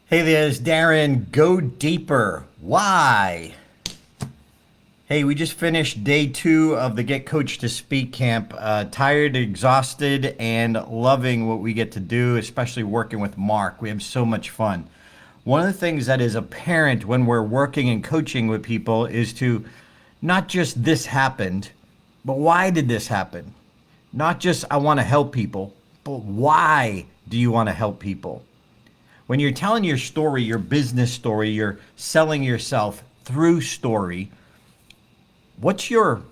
Hey, there's Darren. Go deeper. Why? Hey, we just finished day 2 of the Get Coach to Speak camp. Tired, exhausted, and loving what we get to do, especially working with Mark. We have so much fun. One of the things that is apparent when we're working and coaching with people is to not just this happened, but why did this happen? Not just I want to help people, but why do you want to help people? When you're telling your story, your business story, you're selling yourself through story, what's your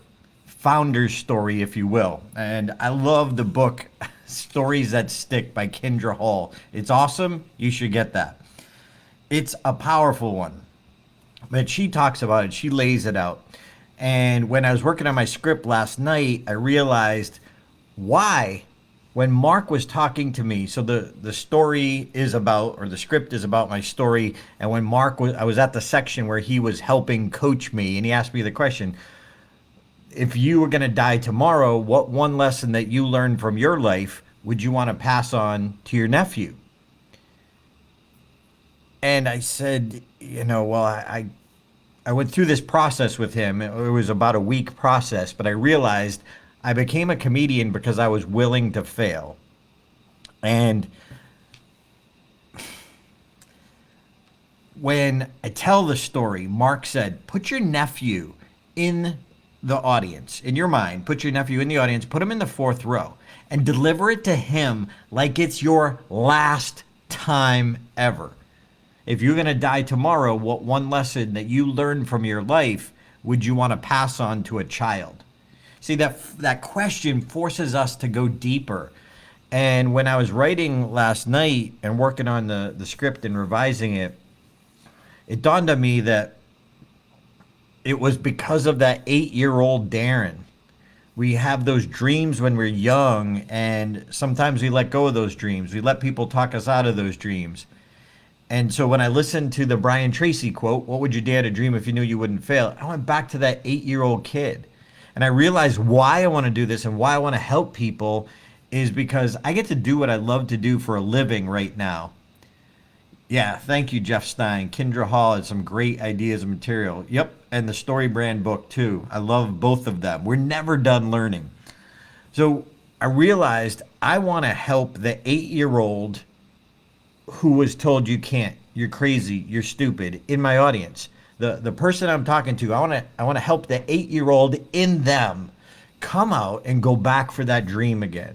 founder's story, if you will? And I love the book Stories That Stick by Kendra Hall. It's awesome. You should get that. It's a powerful one. But she talks about it, she lays it out. And when I was working on my script last night, I realized why when Mark was talking to me, so the story is about, or the script is about my story. And when Mark was, I was at the section where he was helping coach me, and he asked me the question, if you were going to die tomorrow, what one lesson that you learned from your life would you want to pass on to your nephew? And I said, well, I went through this process with him. It was about a week process, but I realized I became a comedian because I was willing to fail. And when I tell the story, Mark said, put your nephew in the audience, in your mind, put your nephew in the audience, put him in the fourth row, and deliver it to him like it's your last time ever. If you're going to die tomorrow, what one lesson that you learned from your life would you want to pass on to a child? See, that question forces us to go deeper. And when I was writing last night and working on the script and revising it, it dawned on me that it was because of that 8-year-old Darren. We have those dreams when we're young, and sometimes we let go of those dreams. We let people talk us out of those dreams. And so when I listened to the Brian Tracy quote, what would you dare to dream if you knew you wouldn't fail? I went back to that 8-year-old kid. And I realized why I want to do this and why I want to help people is because I get to do what I love to do for a living right now. Yeah, thank you, Jeff Stein. Kendra Hall had some great ideas and material. Yep, and the Story Brand book too. I love both of them. We're never done learning. So I realized I want to help the 8-year-old who was told you can't, you're crazy, you're stupid in my audience. The person I'm talking to, I want to help the 8-year-old in them come out and go back for that dream again.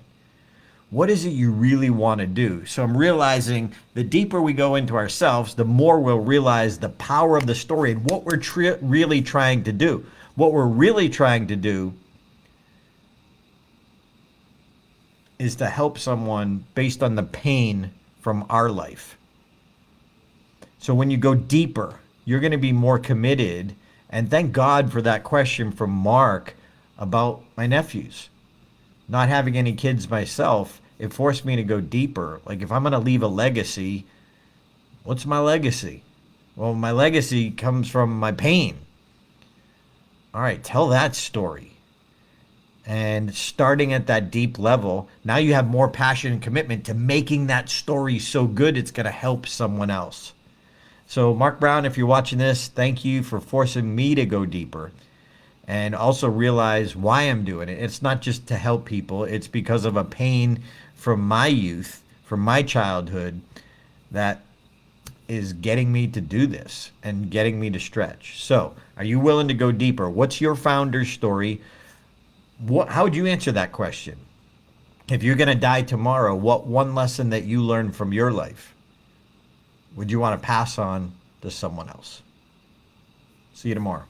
What is it you really want to do? So I'm realizing the deeper we go into ourselves, the more we'll realize the power of the story and what we're really trying to do. What we're really trying to do is to help someone based on the pain from our life. So when you go deeper, you're going to be more committed. And thank God for that question from Mark about my nephews. Not having any kids myself, it forced me to go deeper. Like if I'm going to leave a legacy, what's my legacy? Well, my legacy comes from my pain. All right, tell that story. And starting at that deep level, now you have more passion and commitment to making that story so good it's going to help someone else. So Mark Brown, if you're watching this, thank you for forcing me to go deeper and also realize why I'm doing it. It's not just to help people. It's because of a pain from my youth, from my childhood, that is getting me to do this and getting me to stretch. So are you willing to go deeper? What's your founder's story? How would you answer that question? If you're going to die tomorrow, what one lesson that you learned from your life would you want to pass on to someone else? See you tomorrow.